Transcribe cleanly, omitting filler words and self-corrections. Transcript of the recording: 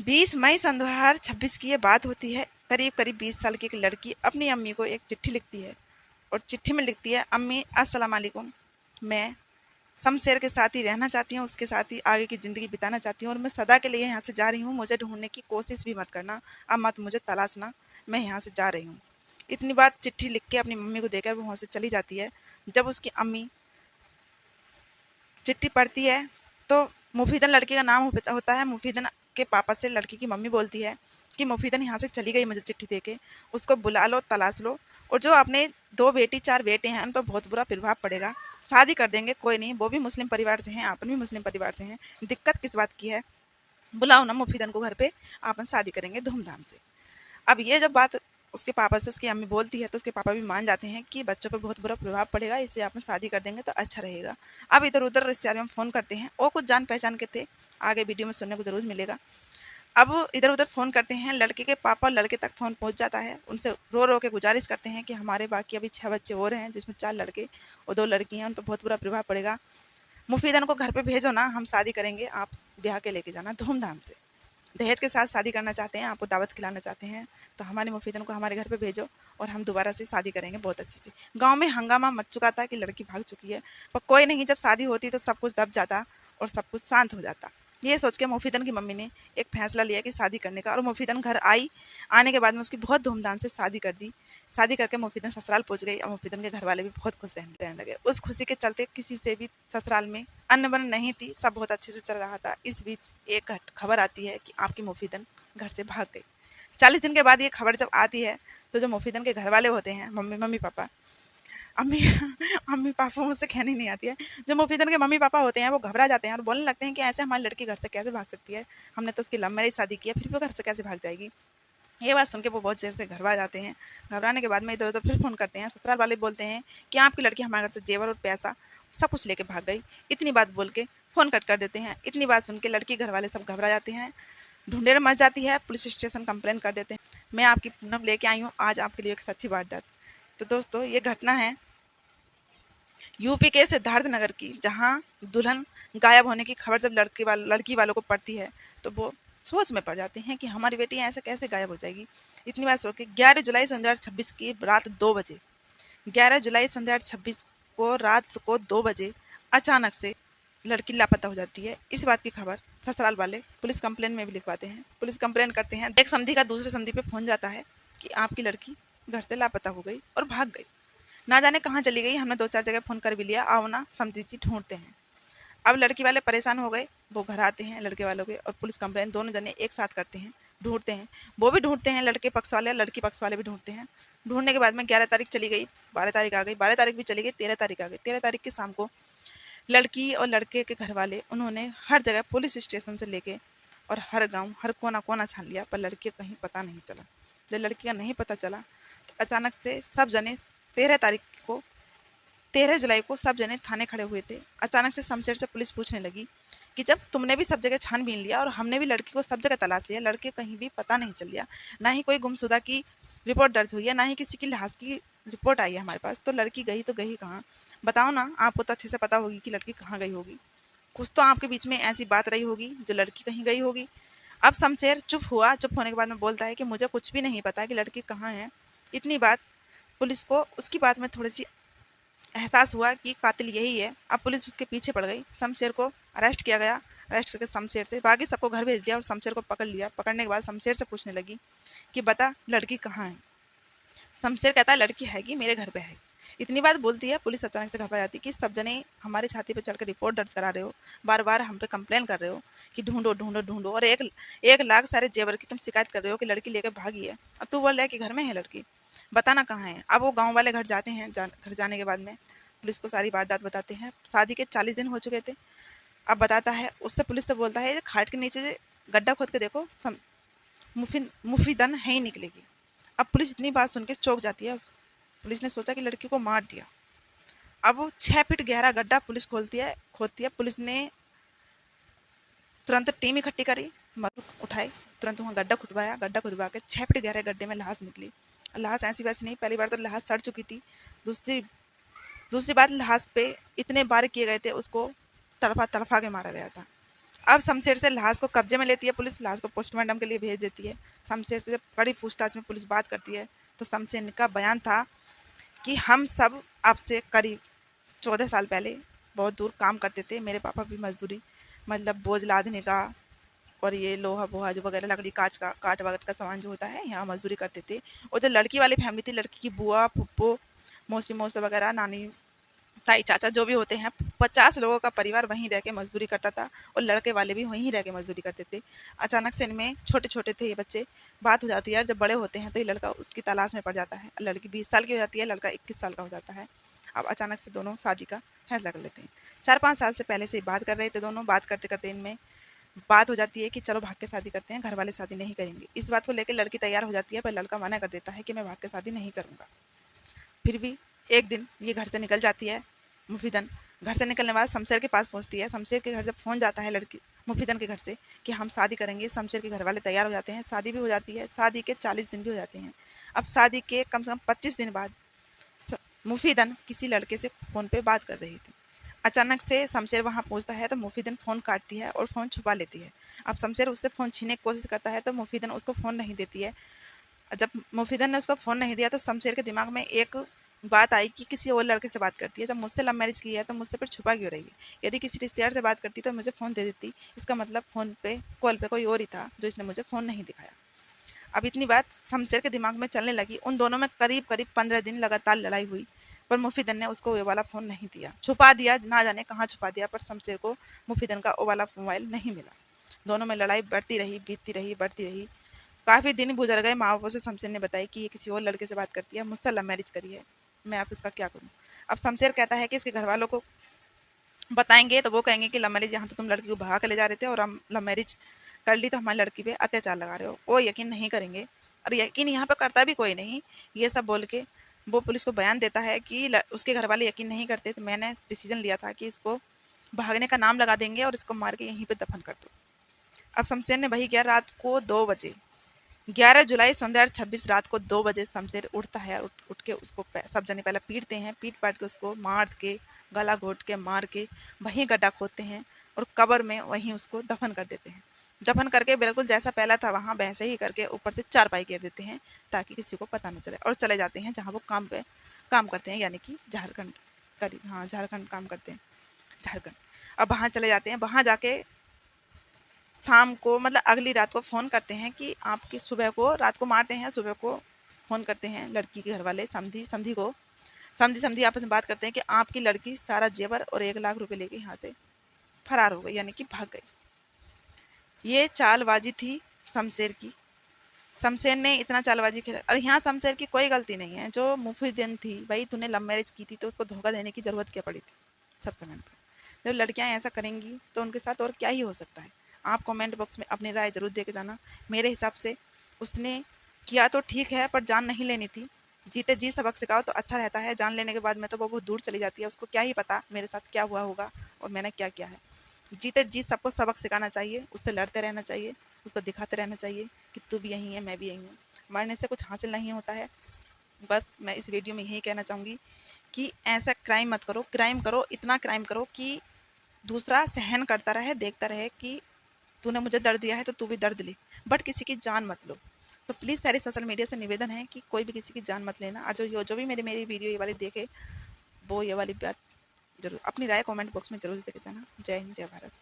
20 मई सन 2026 की ये बात होती है। करीब करीब 20 साल की एक लड़की अपनी अम्मी को एक चिट्ठी लिखती है और चिट्ठी में लिखती है, अम्मी अस्सलाम वालेकुम, मैं शमशेर के साथ ही रहना चाहती हूँ, उसके साथ ही आगे की ज़िंदगी बिताना चाहती हूँ और मैं सदा के लिए यहाँ से जा रही हूँ। मुझे ढूंढने की कोशिश भी मत करना, अब मत मुझे तलाशना, मैं यहाँ से जा रही हूँ। इतनी बात चिट्ठी लिख के अपनी मम्मी को देकर वो वहाँ से चली जाती है। जब उसकी अम्मी चिट्ठी पढ़ती है तो मुफीदन लड़के का नाम होता है। मुफीदन के पापा से लड़की की मम्मी बोलती है कि मुफीदन यहाँ से चली गई मुझे चिट्ठी देके, उसको बुला लो, तलाश लो, और जो अपने 2 बेटी 4 बेटे हैं उन पर बहुत बुरा प्रभाव पड़ेगा, शादी कर देंगे, कोई नहीं, वो भी मुस्लिम परिवार से हैं, आपन भी मुस्लिम परिवार से हैं, दिक्कत किस बात की है, बुलाओ ना मुफीदन को घर पे, आपन शादी करेंगे धूमधाम से। अब ये जब बात उसके पापा से उसकी अम्मी बोलती है तो उसके पापा भी मान जाते हैं कि बच्चों पर बहुत बुरा प्रभाव पड़ेगा, इससे आप शादी कर देंगे तो अच्छा रहेगा। अब इधर उधर रिश्तेदारों में फ़ोन करते हैं और कुछ जान पहचान के थे, आगे वीडियो में सुनने को ज़रूर मिलेगा। अब इधर उधर फ़ोन करते हैं, लड़के के पापा लड़के तक फ़ोन पहुंच जाता है, उनसे रो रो के गुजारिश करते हैं कि हमारे बाकी अभी 6 बच्चे और हैं, जिसमें 4 लड़के और 2 लड़की हैं, उन पर बहुत बुरा प्रभाव पड़ेगा, मुफीदन को घर पे भेजो ना, हम शादी करेंगे, आप ब्याह के लेके जाना धूमधाम से, दहेज के साथ शादी करना चाहते हैं, आपको दावत खिलाना चाहते हैं, तो हमारे मुफीदन को हमारे घर पे भेजो और हम दोबारा से शादी करेंगे बहुत अच्छे से। गांव में हंगामा मच चुका था कि लड़की भाग चुकी है, पर कोई नहीं, जब शादी होती तो सब कुछ दब जाता और सब कुछ शांत हो जाता। ये सोच के मुफीदन की मम्मी ने एक फैसला लिया कि शादी करने का, और मुफीदन घर आई, आने के बाद में उसकी बहुत धूमधाम से शादी कर दी। शादी करके मुफीदन ससुराल पहुंच गई और मुफीदन के घर वाले भी बहुत खुश रहने लगे। उस खुशी के चलते किसी से भी ससुराल में अन्न बन नहीं थी, सब बहुत अच्छे से चल रहा था। इस बीच एक खबर आती है कि आपकी मुफीदन घर से भाग गई। 40 दिन के बाद ये खबर जब आती है तो जो मुफीदन के घर वाले होते हैं, मम्मी पापा, अम्मी अम्मी पापा मुझसे कहनी नहीं आती है, जो मुफीदन के मम्मी पापा होते हैं वो घबरा जाते हैं और बोलने लगते हैं कि ऐसे हमारी लड़की घर से कैसे भाग सकती है, हमने तो उसकी लव मैरिज शादी की है, फिर वो घर से कैसे भाग जाएगी। ये बात सुन के वो बहुत देर से घबरा जाते हैं। घबराने के बाद में इधर उधर फिर फ़ोन करते हैं, ससुराल वाले बोलते हैं कि आपकी लड़की हमारे घर से जेवर और पैसा सब कुछ लेके भाग गई। इतनी बात बोल के फ़ोन कट कर देते हैं। इतनी बात सुन के लड़की घर वाले सब घबरा जाते हैं, ढूंढने में मच जाती है, पुलिस स्टेशन कंप्लेन कर देते हैं। मैं आपकी पूनम लेके आई हूँ आज आपके लिए एक सच्ची वारदात। तो दोस्तों ये घटना है यूपी के सिद्धार्थ नगर की, जहाँ दुल्हन गायब होने की खबर जब लड़की वालों को पड़ती है तो वो सोच में पड़ जाते हैं कि हमारी बेटी ऐसे कैसे गायब हो जाएगी। इतनी बात सोच के 11 जुलाई सन 2026 की रात 2 बजे 11 जुलाई सन 2026 को रात को 2 बजे अचानक से लड़की लापता हो जाती है। इस बात की खबर ससुराल वाले पुलिस कंप्लेन में भी लिखवाते हैं। पुलिस कंप्लेन करते हैं, एक समधी का दूसरे समधी पे फोन जाता है कि आपकी लड़की घर से लापता हो गई और भाग गई, ना जाने कहाँ चली गई, हमने 2-4 जगह फ़ोन कर भी लिया, आओ ना समधी जी ढूंढते हैं। अब लड़की वाले परेशान हो गए, वो घर आते हैं लड़के वालों के और पुलिस कंप्लेन दोनों जने एक साथ करते हैं, ढूंढते हैं। वो भी ढूंढते हैं, लड़के पक्ष वाले लड़की पक्ष वाले भी ढूंढते हैं। ढूंढने के बाद में 11 तारीख चली गई, 12 तारीख आ गई, 12 तारीख भी चली गई, 13 तारीख आ गई। 13 तारीख की शाम को लड़की और लड़के के घर वाले उन्होंने हर जगह पुलिस स्टेशन से लेके और हर गांव हर कोना कोना छान लिया, पर लड़की का कहीं पता नहीं चला। जब लड़की का नहीं पता चला तो अचानक से सब जने 13 तारीख को 13 जुलाई को सब जने थाने खड़े हुए थे। अचानक से शमशेर से पुलिस पूछने लगी कि जब तुमने भी सब जगह छानबीन लिया और हमने भी लड़की को सब जगह तलाश लिया, लड़के कहीं भी पता नहीं चल लिया, ना ही कोई गुमशुदा की रिपोर्ट दर्ज हुई है, ना ही किसी की लाश की रिपोर्ट आई है हमारे पास, तो लड़की गई तो गई कहाँ, बताओ ना, आपको तो अच्छे से पता होगी कि लड़की कहाँ गई होगी, कुछ तो आपके बीच में ऐसी बात रही होगी जो लड़की कहीं गई होगी। अब शमशेर चुप हुआ, चुप होने के बाद में बोलता है कि मुझे कुछ भी नहीं पता कि लड़की कहाँ है। इतनी बात पुलिस को उसकी बात में थोड़ी सी एहसास हुआ कि कातिल यही है। अब पुलिस उसके पीछे पड़ गई, शमशेर को अरेस्ट किया गया, अरेस्ट करके शमशेर से बाकी सबको घर भेज दिया और शमशेर को पकड़ लिया। पकड़ने के बाद शमशेर से पूछने लगी कि बता लड़की कहाँ है। शमशेर कहता है लड़की हैगी मेरे घर पे है। इतनी बात बोलती है, पुलिस अचानक से घबरा जाती है कि सब जने हमारे छाती पे चढ़कर रिपोर्ट दर्ज करा रहे हो, बार बार हम पे कंप्लेन कर रहे हो कि ढूंढो ढूंढो ढूंढो, और 1 लाख सारे जेवर की तुम शिकायत कर रहे हो कि लड़की लेकर भागी है, और तू बोल रहा है कि घर में है लड़की, बताना कहाँ है। अब वो गाँव वाले घर जाते हैं, घर जाने के बाद में पुलिस को सारी वारदात बताते हैं। शादी के 40 दिन हो चुके थे। अब बताता है, उससे पुलिस से बोलता है खाट के नीचे से गड्ढा खोद के देखो, मुफीदन है ही निकलेगी। अब पुलिस इतनी बात सुन के चौंक जाती है। पुलिस ने सोचा कि लड़की को मार दिया। अब 6 फीट गहरा गड्ढा पुलिस खोदती है। पुलिस ने तुरंत टीम इकट्ठी करी, मरु उठाई, तुरंत वहाँ गड्ढा खुदवाया, गड्ढा खुदवा के 6 फीट गहरे गड्ढे में लाश निकली। लाश ऐसी वैसी नहीं, पहली बार तो लाश सड़ चुकी थी। दूसरी बात, लाश पे इतने बार किए गए थे, उसको तड़पा तड़पा के मारा गया था। अब शमशेर से लाश को कब्जे में लेती है पुलिस, लाश को पोस्टमार्टम के लिए भेज देती है। शमशेर से जब कड़ी पूछताछ में पुलिस बात करती है तो शमशेर का बयान था कि हम सब आपसे करीब 14 साल पहले बहुत दूर काम करते थे। मेरे पापा भी मजदूरी मतलब बोझ लादने का और ये लोहा वोहा जो वगैरह लकड़ी काट वगैरह का सामान जो होता है यहाँ मजदूरी करते थे। और जो लड़की वाली फैमिली थी, लड़की की बुआ फुप्पो मौसी मौसा वगैरह नानी ताई चाचा जो भी होते हैं, 50 लोगों का परिवार वहीं रह के मजदूरी करता था और लड़के वाले भी वहीं रह के मजदूरी करते थे। अचानक से इनमें छोटे छोटे थे ये बच्चे, बात हो जाती है। जब बड़े होते हैं तो ये लड़का उसकी तलाश में पड़ जाता है। लड़की 20 साल की हो जाती है, लड़का 21 साल का हो जाता है। अब अचानक से दोनों शादी का फैसला कर लेते हैं। 4-5 साल से पहले से बात कर रहे थे दोनों। बात करते करते इनमें बात हो जाती है कि चलो भाग के शादी करते हैं, घर वाले शादी नहीं करेंगे। इस बात को लेकर लड़की तैयार हो जाती है, पर लड़का मना कर देता है कि मैं भाग के शादी नहीं करूँगा। फिर भी एक दिन ये घर से निकल जाती है। मुफीदन घर से निकलने के बाद शमशेर के पास पहुंचती है। शमशेर के घर जब फ़ोन जाता है लड़की मुफीदन के घर से कि हम शादी करेंगे, शमशेर के घर वाले तैयार हो जाते हैं, शादी भी हो जाती है। शादी के 40 दिन भी हो जाते हैं। अब शादी के कम से कम 25 दिन बाद मुफीदन किसी लड़के से फ़ोन पे बात कर रही थी। अचानक से शमशेर वहाँ पहुँचता है तो मुफीदन फ़ोन काटती है और फ़ोन छुपा लेती है। अब शमशेर उससे फ़ोन छीनने की कोशिश करता है तो मुफीदन उसको फ़ोन नहीं देती है। जब मुफीदन ने उसको फ़ोन नहीं दिया तो शमशेर के दिमाग में एक बात आई कि किसी और लड़के से बात करती है। जब मुझसे लव मैरिज की है तो मुझसे फिर छुपा क्यों रही है? यदि किसी रिश्तेदार से बात करती तो मुझे फ़ोन दे देती। इसका मतलब फ़ोन पे कॉल पे कोई और ही था जो इसने मुझे फ़ोन नहीं दिखाया। अब इतनी बात शमशेर के दिमाग में चलने लगी। उन दोनों में करीब करीब 15 दिन लगातार लड़ाई हुई, पर मुफीदन ने उसको वो वाला फ़ोन नहीं दिया, छुपा दिया। ना जाने कहाँ छुपा दिया, पर शमशेर को मुफीदन का वो वाला मोबाइल नहीं मिला। दोनों में लड़ाई बढ़ती रही, बीतती रही, बढ़ती रही। काफ़ी दिन गुजर गए। माँ बापों से शमशेर ने बताया कि ये किसी और लड़के से बात करती है, मुझसे लव मैरिज करी है, मैं आप इसका क्या करूँ? अब शमशेर कहता है कि इसके घर वालों को बताएंगे तो वो कहेंगे कि लव मैरिज यहाँ तो तुम लड़की को भगा के ले जा रहे थे और हम लव मैरिज कर ली तो हमारी लड़की पे अत्याचार लगा रहे हो। वो यकीन नहीं करेंगे और यकीन यहाँ पे करता भी कोई नहीं। ये सब बोल के वो पुलिस को बयान देता है कि उसके घर वाले यकीन नहीं करते, तो मैंने डिसीजन लिया था कि इसको भागने का नाम लगा देंगे और इसको मार के यहीं पे दफन कर दो। अब शमशेर ने वही किया। रात को 2 बजे 11 जुलाई संध्या 26 रात को 2 बजे शमशेर उठता है। उठ के उसको सब जने पहले पीटते हैं, पीट पाट के उसको मार के गला घोट के मार के वहीं गड्ढा खोदते हैं और कब्र में वहीं उसको दफन कर देते हैं। दफन करके बिल्कुल जैसा पहला था वहाँ वैसे ही करके ऊपर से चारपाई घेर देते हैं ताकि किसी को पता न चले, और चले जाते हैं जहाँ वो काम करते हैं, यानी कि झारखंड करीब, हाँ झारखंड काम करते हैं, झारखंड। अब वहाँ चले जाते हैं। वहाँ जाके शाम को मतलब अगली रात को फ़ोन करते हैं कि आपकी सुबह को, रात को मारते हैं, सुबह को फ़ोन करते हैं लड़की के घर वाले समधी को। समधी आपस में बात करते हैं कि आपकी लड़की सारा जेवर और 1 लाख रुपए लेके यहाँ से फरार हो गई, यानी कि भाग गई। ये चालबाजी थी शमशेर की। शमशेर ने इतना चालबाजी खेला और यहाँ शमशेर की कोई गलती नहीं है। जो मुफीदन थी, भाई तूने लव मैरिज की थी तो उसको धोखा देने की ज़रूरत क्या पड़ी थी सब समय पर? जब लड़कियाँ ऐसा करेंगी तो उनके साथ और क्या ही हो सकता है? आप कमेंट बॉक्स में अपनी राय ज़रूर दे के जाना। मेरे हिसाब से उसने किया तो ठीक है, पर जान नहीं लेनी थी। जीते जी सबक सिखाओ तो अच्छा रहता है। जान लेने के बाद में तो वो बहुत दूर चली जाती है। उसको क्या ही पता मेरे साथ क्या हुआ होगा और मैंने क्या किया है। जीते जी सबको सबक सिखाना चाहिए, उससे लड़ते रहना चाहिए, उसको दिखाते रहना चाहिए कि तू भी यहीं है, मैं भी यहीं हूँ। मरने से कुछ हासिल नहीं होता है। बस मैं इस वीडियो में यही कहना चाहूँगी कि ऐसा क्राइम मत करो। क्राइम करो, इतना क्राइम करो कि दूसरा सहन करता रहे, देखता रहे कि तूने मुझे दर्द दिया है तो तू भी दर्द ले, बट किसी की जान मत लो। तो प्लीज़ सारे सोशल मीडिया से निवेदन है कि कोई भी किसी की जान मत लेना। और जो भी मेरी वीडियो ये वाली देखे वो ये वाली बात ज़रूर अपनी राय कमेंट बॉक्स में ज़रूर देके जाना। जय हिंद, जय भारत।